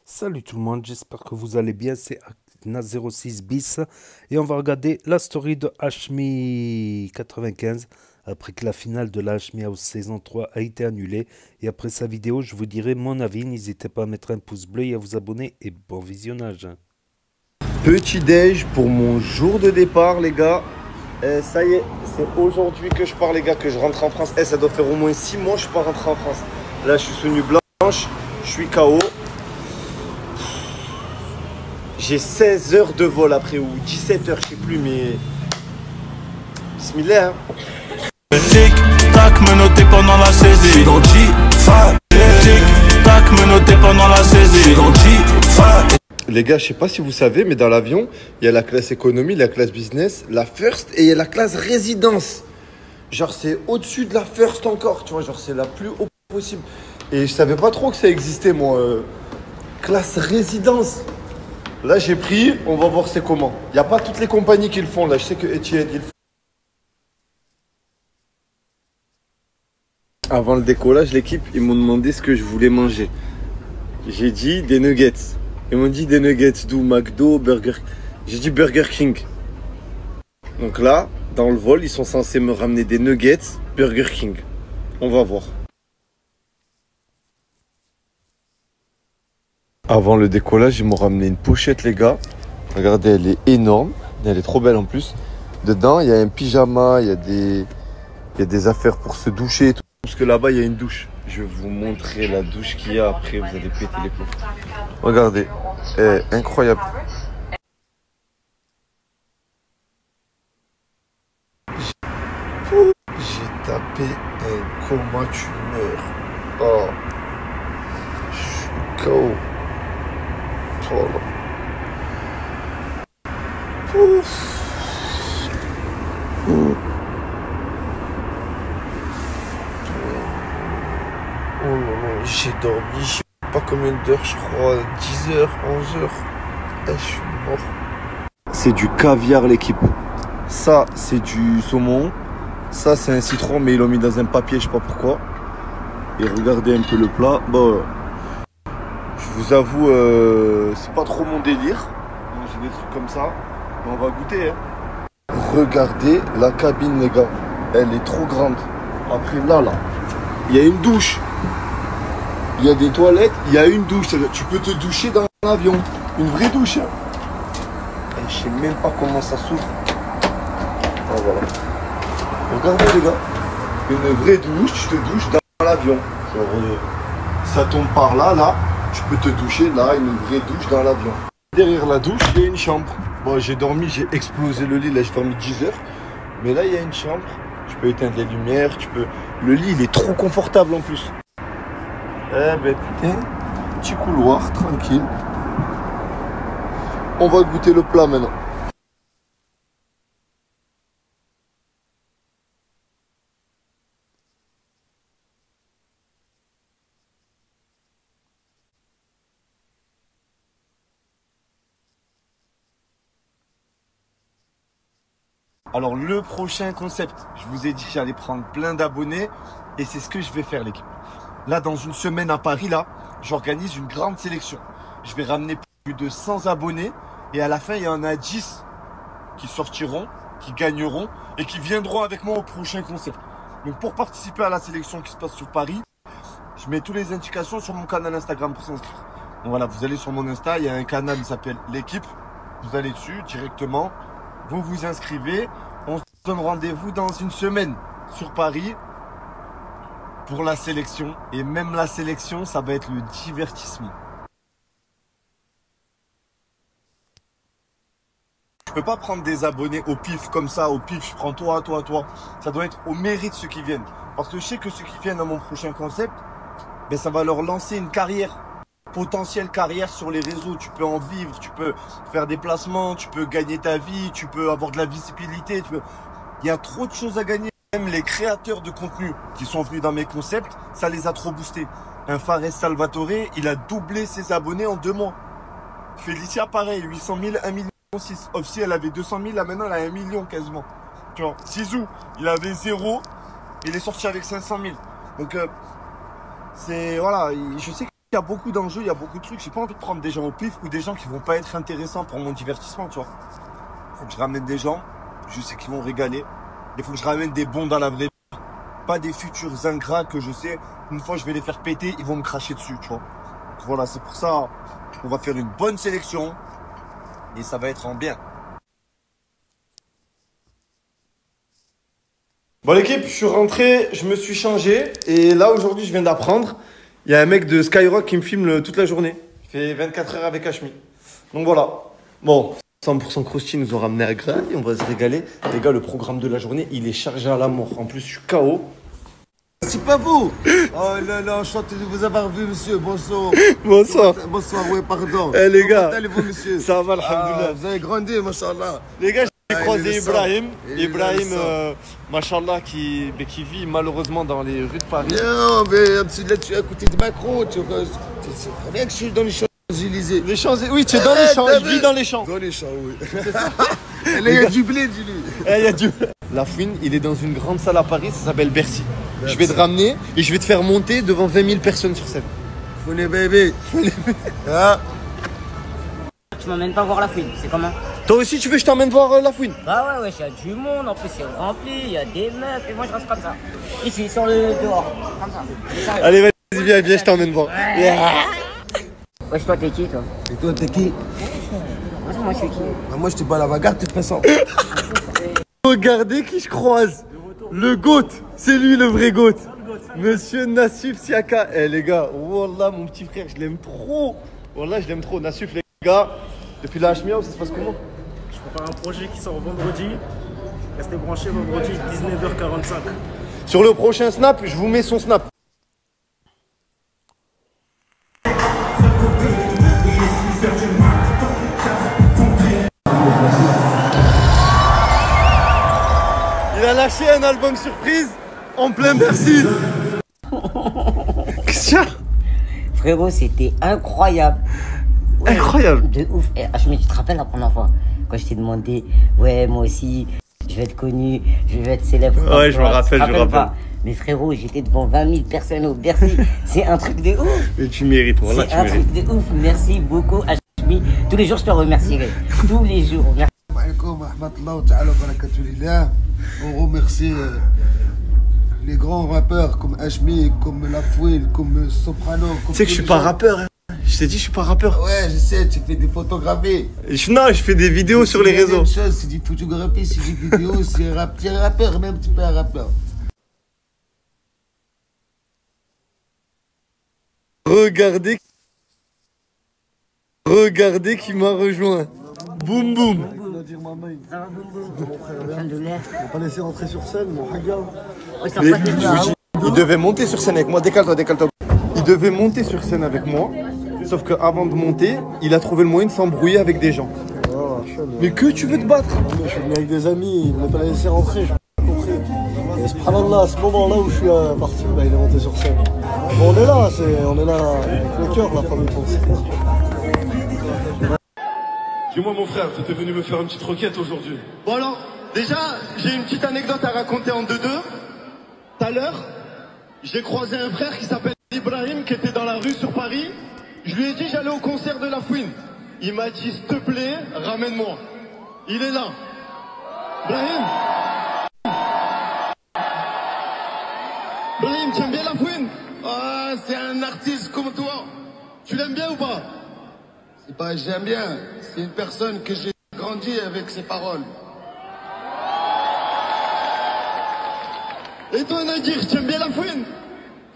Salut tout le monde, j'espère que vous allez bien, c'est Akna06 bis et on va regarder la story de Hashmi 95 après que la finale de la Hashmi House saison 3 a été annulée et après sa vidéo je vous dirai mon avis, n'hésitez pas à mettre un pouce bleu et à vous abonner et bon visionnage. Petit déj pour mon jour de départ les gars. Ça y est, c'est aujourd'hui que je pars les gars, que je rentre en France. Ça doit faire au moins 6 mois que je suis pas rentré en France. Là je suis sous nuit blanche, je suis KO. J'ai 16 heures de vol après ou 17 heures, je sais plus, mais bismillah. Tic tac menotté pendant la saisie. J'suis dans G-Fa. Tic tac menotté pendant la saisie. J'suis dans G-Fa. Les gars, je sais pas si vous savez, mais dans l'avion, il y a la classe économie, la classe business, la first et il y a la classe résidence. Genre c'est au-dessus de la first encore, tu vois, genre c'est la plus haut possible. Et je savais pas trop que ça existait moi, classe résidence. Là j'ai pris, on va voir c'est comment. Il n'y a pas toutes les compagnies qui le font, là je sais que Etihad il le fait. Avant le décollage, l'équipe, ils m'ont demandé ce que je voulais manger. J'ai dit des nuggets. Ils m'ont dit des nuggets d'où? McDo, Burger. J'ai dit Burger King. Donc là, dans le vol, ils sont censés me ramener des nuggets Burger King. On va voir. Avant le décollage, ils m'ont ramené une pochette, les gars. Regardez, elle est énorme. Elle est trop belle en plus. Dedans, il y a un pyjama, il y a des affaires pour se doucher et tout. Parce que là-bas, il y a une douche. Je vais vous montrer la douche qu'il y a. Après, vous allez péter les plombs. Regardez, incroyable. J'ai tapé un coma, tu meurs. Oh, je suis KO. Oh là. Ouf. Oh là là, j'ai dormi, je sais pas combien d'heures, je crois 10 heures, 11 heures. Je suis mort. C'est du caviar l'équipe. Ça, c'est du saumon. Ça, c'est un citron, mais ils l'ont mis dans un papier, je sais pas pourquoi. Et regardez un peu le plat. Bon, je vous avoue, c'est pas trop mon délire. Manger des trucs comme ça. Mais on va goûter, hein. Regardez la cabine, les gars. Elle est trop grande. Après, là, il y a une douche. Il y a des toilettes, il y a une douche. Tu peux te doucher dans l'avion. Une vraie douche. Hein. Et je sais même pas comment ça s'ouvre. Ah, voilà. Regardez les gars. Une vraie douche, tu te douches dans l'avion. Ça tombe par là, là. Tu peux te doucher là, une vraie douche dans l'avion. Derrière la douche, il y a une chambre. Bon, j'ai dormi, j'ai explosé le lit. Là, j'ai dormi 10 heures. Mais là, il y a une chambre. Tu peux éteindre les lumières. Le lit, il est trop confortable en plus. Eh ben putain, petit couloir, tranquille. On va goûter le plat maintenant. Alors le prochain concept, je vous ai dit que j'allais prendre plein d'abonnés et c'est ce que je vais faire l'équipe. Là dans une semaine à Paris, là, j'organise une grande sélection. Je vais ramener plus de 100 abonnés et à la fin il y en a 10 qui sortiront, qui gagneront et qui viendront avec moi au prochain concept. Donc pour participer à la sélection qui se passe sur Paris, je mets toutes les indications sur mon canal Instagram pour s'inscrire. Donc voilà, vous allez sur mon Insta, il y a un canal qui s'appelle l'équipe. Vous allez dessus directement, vous vous inscrivez. On se donne rendez-vous dans une semaine sur Paris pour la sélection. Et même la sélection, ça va être le divertissement. Je peux pas prendre des abonnés au pif comme ça, au pif, je prends toi, toi, toi. Ça doit être au mérite ceux qui viennent. Parce que je sais que ceux qui viennent à mon prochain concept, ben ça va leur lancer une carrière. Potentielle carrière sur les réseaux. Tu peux en vivre, tu peux faire des placements, tu peux gagner ta vie, tu peux avoir de la visibilité. Il y a trop de choses à gagner. Même les créateurs de contenu qui sont venus dans mes concepts, ça les a trop boostés. Un Fares Salvatore, il a doublé ses abonnés en 2 mois. Félicia, pareil, 800 000, 1,6 million. Offsi, elle avait 200 000, là maintenant elle a 1 million quasiment. Tu vois, Sizou, il avait 0, il est sorti avec 500 000. Donc, c'est, voilà, je sais qu'il y a beaucoup d'enjeux, il y a beaucoup de trucs. J'ai pas envie de prendre des gens au pif ou des gens qui vont pas être intéressants pour mon divertissement, tu vois. Faut que je ramène des gens, je sais qu'ils vont régaler. Il faut que je ramène des bons dans la vraie vie. Pas des futurs ingrats que je sais, une fois je vais les faire péter, ils vont me cracher dessus, tu vois. Voilà, c'est pour ça qu'on va faire une bonne sélection et ça va être en bien. Bon l'équipe, je suis rentré, je me suis changé et là aujourd'hui je viens d'apprendre, il y a un mec de Skyrock qui me filme toute la journée. Il fait 24 heures avec Hashmi. Donc voilà. Bon, 100% Krusty nous ont ramené à Grail, on va se régaler. Les gars, le programme de la journée, il est chargé à la mort. En plus, je suis KO. C'est pas vous. Oh là là, enchanté de vous avoir vu, monsieur. Bonsoir. Bonsoir. Bonsoir, oui, pardon. Eh les gars. Comment allez-vous, monsieur? Ça va, alhamdoulilah. Vous avez grandi, machallah. Les gars, j'ai croisé Ibrahim. Il Ibrahim, est machallah, qui vit malheureusement dans les rues de Paris. Non, mais là, tu es à côté de Macron. Tu sais très bien que je suis dans les Champs-Élysées. Les champs, oui, tu es dans les champs, je vis dans les champs. Dans les champs, oui. Et là, il y a du blé, dis-lui. Il y a du... La Fouine, il est dans une grande salle à Paris, ça s'appelle Bercy. Je vais te ramener et je vais te faire monter devant 20 000 personnes sur scène. Fouine bébé. Ah. Tu m'emmènes pas voir la fouine, c'est comment? Toi aussi, tu veux que je t'emmène voir la Fouine? Bah ouais, il y a du monde, en plus c'est rempli, il y a des meufs, et moi je reste comme ça. Ici, sur le dehors, comme ça. Allez, vas-y, viens, je t'emmène voir. Wesh, toi t'es qui toi? Et toi, t'es qui? Moi je suis qui? Bah, moi, je te bats la bagarre, de toute façon. Regardez qui je croise. Le GOAT, c'est lui le vrai GOAT. Monsieur Nassif Siaka. Eh les gars, wallah mon petit frère, je l'aime trop. Wallah, je l'aime trop. Nassif les gars, depuis la Hashmiya, ça se passe comment? Je prépare un projet qui sort vendredi. Restez branchés vendredi 19h45. Sur le prochain snap, je vous mets son snap. Il a lâché un album surprise en plein Bercy. Qu'est-ce qu'il y a? Frérot, c'était incroyable. Ouais, Incroyable. De ouf. Et Hashmi, tu te rappelles la première fois quand je t'ai demandé, ouais, moi aussi, je vais être connu, je vais être célèbre. Ouais, je me rappelle, je me rappelle. Pas. Mais frérot, j'étais devant 20 000 personnes au Bercy. C'est un truc de ouf. Mais tu mérites, voilà, C'est tu un mérites. truc de ouf. Merci beaucoup, Hashmi. Tous les jours, je te remercierai. Tous les jours. Merci. On remercie les grands rappeurs comme Hashmi, comme La Fouine, comme Soprano. Tu sais que je suis pas rappeur, hein. Je t'ai dit, je suis pas rappeur. Ouais, je sais, tu fais des photographies. Non, je fais des vidéos sur les réseaux. C'est la même chose, c'est des photographies, c'est des vidéos, c'est un rappeur, même tu peux un rappeur. Regardez qui m'a rejoint. Boum boum. Ça va, Boubou? Alhamdoulilah. On va pas laisser rentrer sur scène, mon regarde. Ouais, c'est un paquet de gens. Il devait monter sur scène avec moi. Décale-toi, décale-toi. Il devait monter sur scène avec moi. Sauf qu'avant de monter, il a trouvé le moyen de s'embrouiller avec des gens. Oh, Mais que tu veux te battre? je suis venu avec des amis, il voulait pas les laisser rentrer, j'ai pas compris. Et subhanallah, à ce moment-là où je suis parti, bah, il est monté sur scène. Bon, on est là avec le cœur, la famille pense. Dis-moi mon frère, tu étais venu me faire une petite requête aujourd'hui. Bon alors, déjà, j'ai une petite anecdote à raconter en deux-deux. Tout à l'heure, j'ai croisé un frère qui s'appelle Ibrahim, qui était dans la rue sur Paris. Je lui ai dit j'allais au concert de La Fouine. Il m'a dit s'il te plaît, ramène-moi. Il est là. Ibrahim. Ibrahim, tu aimes bien La Fouine? Ah, c'est un artiste comme toi. Tu l'aimes bien ou pas? C'est pas j'aime bien, c'est une personne que j'ai grandi avec ses paroles. Et toi Nadir, tu aimes bien La Fouine?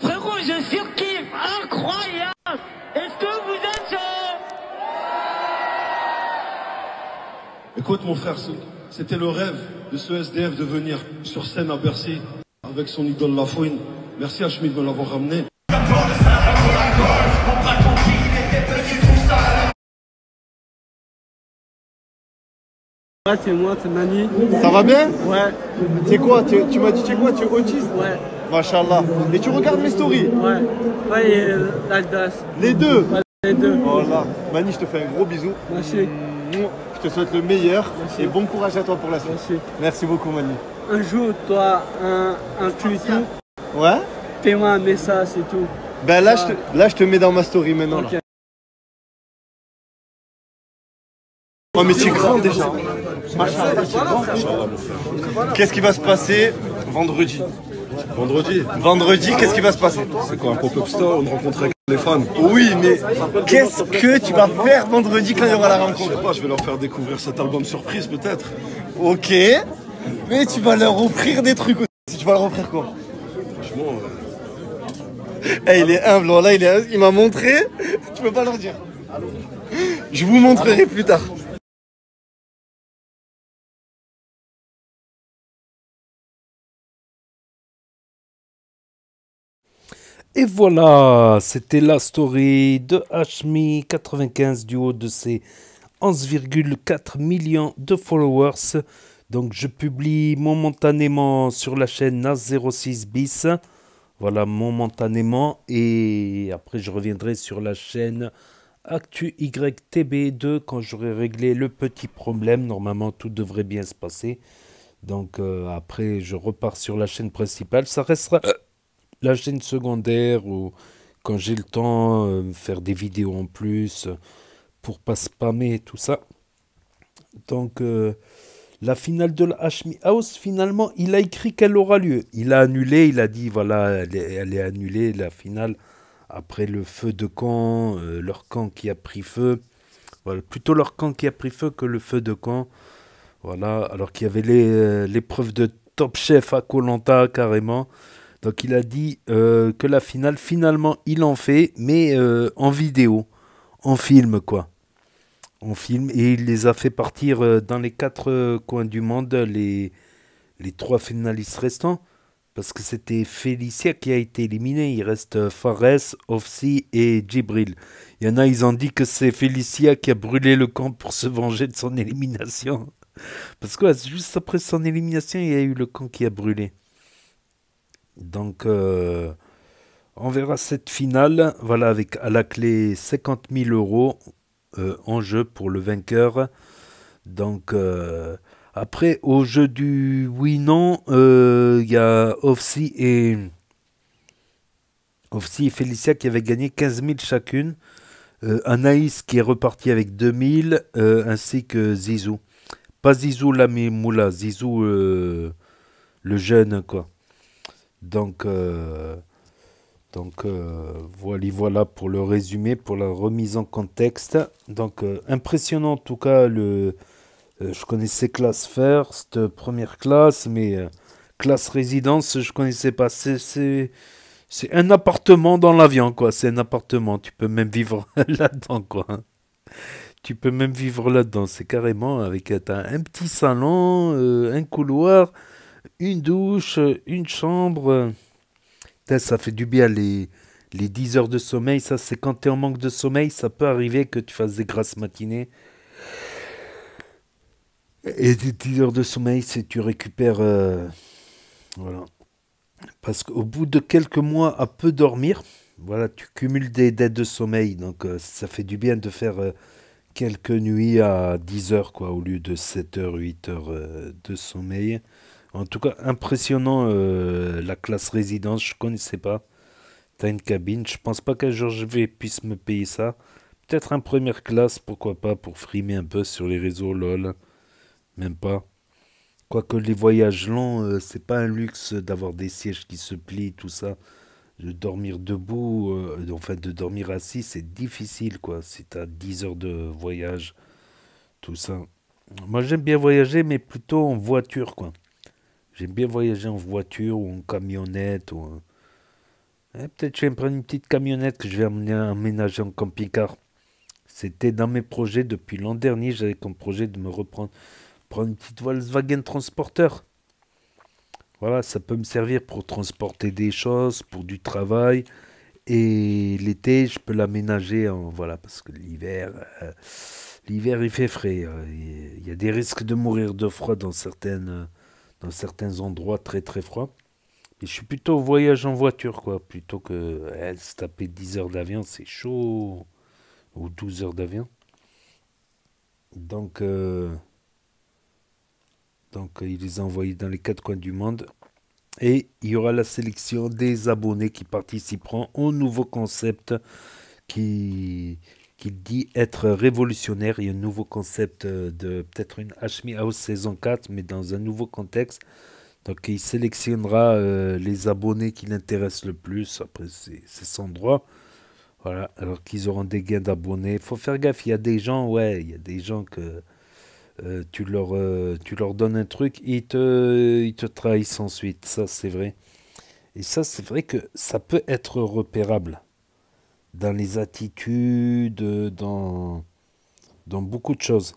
Frérot, je surkiffe. Incroyable. Est-ce que vous êtes Écoute mon frère, c'était le rêve de ce SDF de venir sur scène à Bercy avec son idole La Fouine. Merci Hashmi de me l'avoir ramené. Ouais, c'est moi, c'est Mani. Ça va bien? Ouais, C'est quoi? Tu m'as dit, tu es quoi? Tu es autiste? ouais, Machallah. Et tu regardes mes stories? ouais. Ouais, et l'Aldas. Les deux? Ouais, les deux. Voilà. Mani, je te fais un gros bisou. Merci. Je te souhaite le meilleur. Merci. Et bon courage à toi pour la suite. Merci. Merci beaucoup Mani. Un jour, toi, un tweet, Ouais? fais-moi un message, c'est tout. Ben là, je te mets dans ma story maintenant. Ok. Là. Oh mais c'est grand déjà. Qu'est-ce qui va se passer vendredi? Vendredi, qu'est-ce qui va se passer? C'est quoi, un pop-up store, une rencontre avec les fans? Oui, mais qu'est-ce que tu vas faire vendredi quand il y aura la Je rencontre? sais pas, je vais leur faire découvrir cet album surprise peut-être. Ok, mais tu vas leur offrir des trucs aussi. Tu vas leur offrir quoi? Franchement, Eh, il est humble, là, il m'a montré. Tu peux pas leur dire. Je vous montrerai plus tard. Et voilà, c'était la story de Hashmi 95 du haut de ses 11,4 millions de followers. Donc je publie momentanément sur la chaîne NAS06 bis. Voilà, momentanément. Et après je reviendrai sur la chaîne Actu YTB2 quand j'aurai réglé le petit problème. Normalement tout devrait bien se passer. Donc après je repars sur la chaîne principale. Ça restera la chaîne secondaire ou quand j'ai le temps, faire des vidéos en plus pour pas spammer tout ça. Donc la finale de la Hashmi House, finalement, il a écrit qu'elle aura lieu. Il a annulé, il a dit voilà, elle est annulée la finale après le feu de camp, leur camp qui a pris feu. Voilà, plutôt leur camp qui a pris feu que le feu de camp. Voilà, alors qu'il y avait l'épreuve de Top Chef à koh Lanta carrément. Donc il a dit que la finale, finalement, il en fait, mais en vidéo, en film, quoi. En film, et il les a fait partir dans les 4 coins du monde, les 3 finalistes restants, parce que c'était Félicia qui a été éliminée. Il reste Fares, Ofsi et Djibril. Il y en a, ils ont dit que c'est Félicia qui a brûlé le camp pour se venger de son élimination. Parce que ouais, juste après son élimination, il y a eu le camp qui a brûlé. Donc, on verra cette finale, voilà, avec à la clé 50 000 euros en jeu pour le vainqueur. Donc, après, au jeu du oui-non, il y a Ofsi et Félicia qui avaient gagné 15 000 chacune. Anaïs qui est reparti avec 2 000, ainsi que Zizou. Pas Zizou Lamimoula, Zizou le jeune, quoi. Donc, voilà pour le résumé, pour la remise en contexte. Donc, impressionnant en tout cas. Je connaissais classe first, première classe, mais classe résidence, je connaissais pas. C'est un appartement dans l'avion, quoi. C'est un appartement. Tu peux même vivre là-dedans, quoi. Tu peux même vivre là-dedans. C'est carrément avec un petit salon, un couloir, une douche, une chambre. Putain, ça fait du bien les 10 heures de sommeil. Ça, c'est quand tu es en manque de sommeil. Ça peut arriver que tu fasses des grasses matinées. Et des 10 heures de sommeil, c'est tu récupères. Voilà. Parce qu'au bout de quelques mois à peu dormir, voilà, tu cumules des dettes de sommeil. Donc, ça fait du bien de faire quelques nuits à 10 heures, quoi, au lieu de 7 heures, 8 heures de sommeil. En tout cas, impressionnant la classe résidence, je connaissais pas. T'as une cabine, je pense pas qu'un jour puisse me payer ça. Peut-être un première classe, pourquoi pas, pour frimer un peu sur les réseaux LOL. Même pas. Quoique les voyages longs, c'est pas un luxe d'avoir des sièges qui se plient, tout ça. De dormir debout, enfin de dormir assis, c'est difficile, quoi. Si t'as 10 heures de voyage, tout ça. Moi, j'aime bien voyager, mais plutôt en voiture, quoi. J'aime bien voyager en voiture ou en camionnette. Peut-être je vais me prendre une petite camionnette que je vais emménager en camping-car. C'était dans mes projets depuis l'an dernier. J'avais comme projet de me prendre une petite Volkswagen Transporteur. Voilà, ça peut me servir pour transporter des choses, pour du travail. Et l'été, je peux l'aménager voilà, parce que l'hiver, il fait frais. Il y a des risques de mourir de froid dans certains endroits très très froids. Et je suis plutôt au voyage en voiture, quoi, plutôt que se taper 10 heures d'avion, c'est chaud. Ou 12 heures d'avion. Donc, il les a envoyés dans les 4 coins du monde. Et il y aura la sélection des abonnés qui participeront au nouveau concept qui dit être révolutionnaire. Il y a un nouveau concept de peut-être une Hashmi House saison 4, mais dans un nouveau contexte. Donc il sélectionnera les abonnés qui l'intéressent le plus. Après, c'est son droit. Voilà, alors qu'ils auront des gains d'abonnés. Il faut faire gaffe, il y a des gens, ouais, il y a des gens que tu leur donnes un truc, ils te trahissent ensuite. Ça, c'est vrai. Et ça, c'est vrai que ça peut être repérable dans les attitudes, dans beaucoup de choses.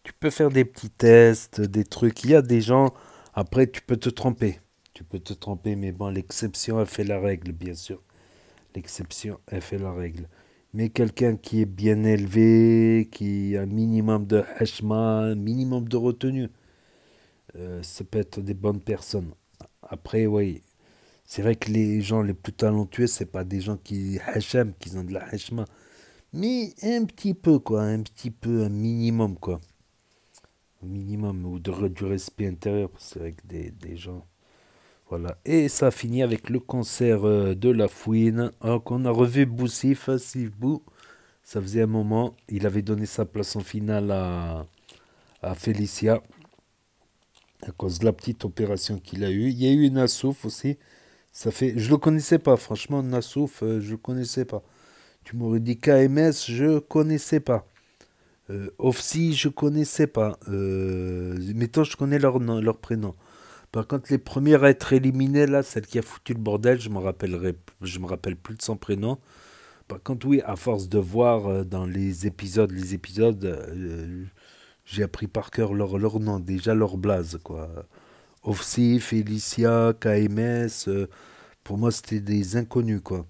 Tu peux faire des petits tests, des trucs. Il y a des gens, après, tu peux te tromper. Tu peux te tromper, mais bon, l'exception, elle fait la règle, bien sûr. L'exception, elle fait la règle. Mais quelqu'un qui est bien élevé, qui a un minimum de hashma, un minimum de retenue, ça peut être des bonnes personnes. Après, oui, c'est vrai que les gens les plus talentueux, c'est pas des gens qui hacham, qui ont de la hashma. Mais un petit peu, quoi, un petit peu, un minimum, quoi. Un minimum, ou du respect intérieur, c'est vrai que des gens... Voilà. Et ça a fini avec le concert de La Fouine. Alors qu'on a revu Boussif, Sif Bou. Ça faisait un moment. Il avait donné sa place en finale à Félicia. À cause de la petite opération qu'il a eue. Il y a eu Nassouf aussi. Ça fait... Je le connaissais pas, franchement, Nassouf, je le connaissais pas. Tu m'aurais dit KMS, je connaissais pas. Ofsi, je connaissais pas. Mettons, je connais leur nom, leur prénom. Par contre, les premières à être éliminées, là, celle qui a foutu le bordel, je me rappelle plus de son prénom. Par contre, oui, à force de voir dans les épisodes, j'ai appris par cœur leur nom, déjà leur blaze, quoi. Ofsi, Félicia, KMS, pour moi, c'était des inconnus, quoi.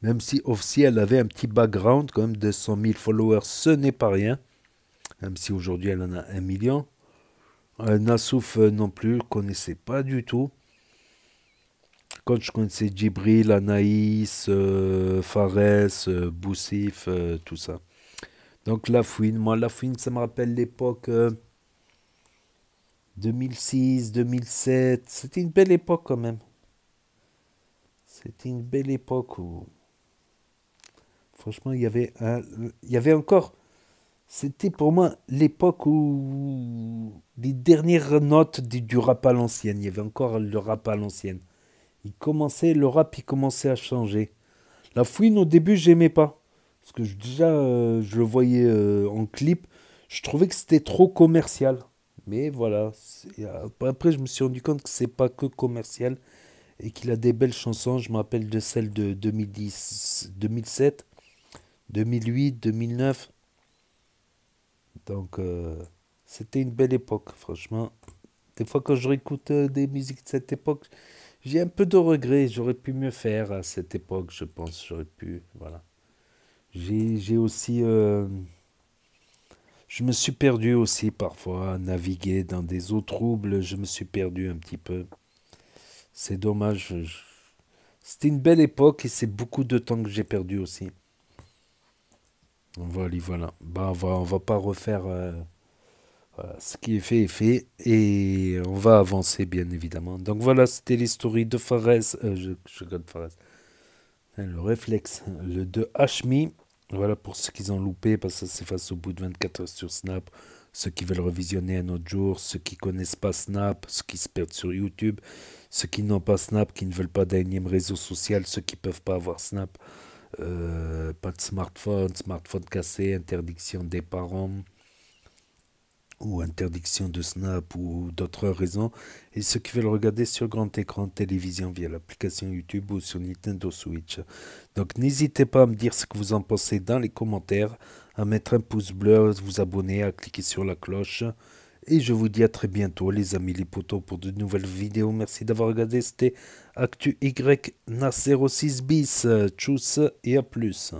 Même si Ofsi, elle avait un petit background, quand même, de 100 000 followers, ce n'est pas rien. Même si aujourd'hui, elle en a 1 million. Nassouf non plus, je connaissais pas du tout. Quand je connaissais Djibril, Anaïs, Fares, Boussif, tout ça. Donc La Fouine, moi La Fouine, ça me rappelle l'époque 2006, 2007. C'était une belle époque quand même. C'était une belle époque où, franchement, il y avait encore... C'était pour moi l'époque où les dernières notes du rap à l'ancienne. Il y avait encore le rap à l'ancienne. Le rap, il commençait à changer. La Fouine, au début, j'aimais pas. Parce que déjà, je le voyais en clip. Je trouvais que c'était trop commercial. Mais voilà. Après, je me suis rendu compte que c'est pas que commercial. Et qu'il a des belles chansons. Je me rappelle de celles de 2010, 2007, 2008, 2009. Donc, c'était une belle époque, franchement. Des fois, quand je réécoute des musiques de cette époque, j'ai un peu de regret. J'aurais pu mieux faire à cette époque, je pense. J'aurais pu, voilà. J'ai aussi... je me suis perdu aussi parfois à naviguer dans des eaux troubles. Je me suis perdu un petit peu. C'est dommage. C'était une belle époque et c'est beaucoup de temps que j'ai perdu aussi. Voilà. Bah, on va pas refaire voilà, ce qui est fait et on va avancer bien évidemment. Donc voilà, c'était l'histoire de Fares, je regarde Fares. Le réflexe, le de Hashmi. Voilà pour ceux qui ont loupé parce que ça s'efface au bout de 24 heures sur Snap. Ceux qui veulent revisionner un autre jour, ceux qui connaissent pas Snap, ceux qui se perdent sur YouTube, ceux qui n'ont pas Snap, qui ne veulent pas d'un énième réseau social, ceux qui peuvent pas avoir Snap. Pas de smartphone cassé, interdiction des parents ou interdiction de Snap ou d'autres raisons, et ceux qui veulent regarder sur grand écran télévision via l'application YouTube ou sur Nintendo Switch. Donc n'hésitez pas à me dire ce que vous en pensez dans les commentaires, à mettre un pouce bleu, à vous abonner, à cliquer sur la cloche, et je vous dis à très bientôt les amis les potos pour de nouvelles vidéos. Merci d'avoir regardé, c'était Actu Y Na 06 bis. Tchuss et à plus.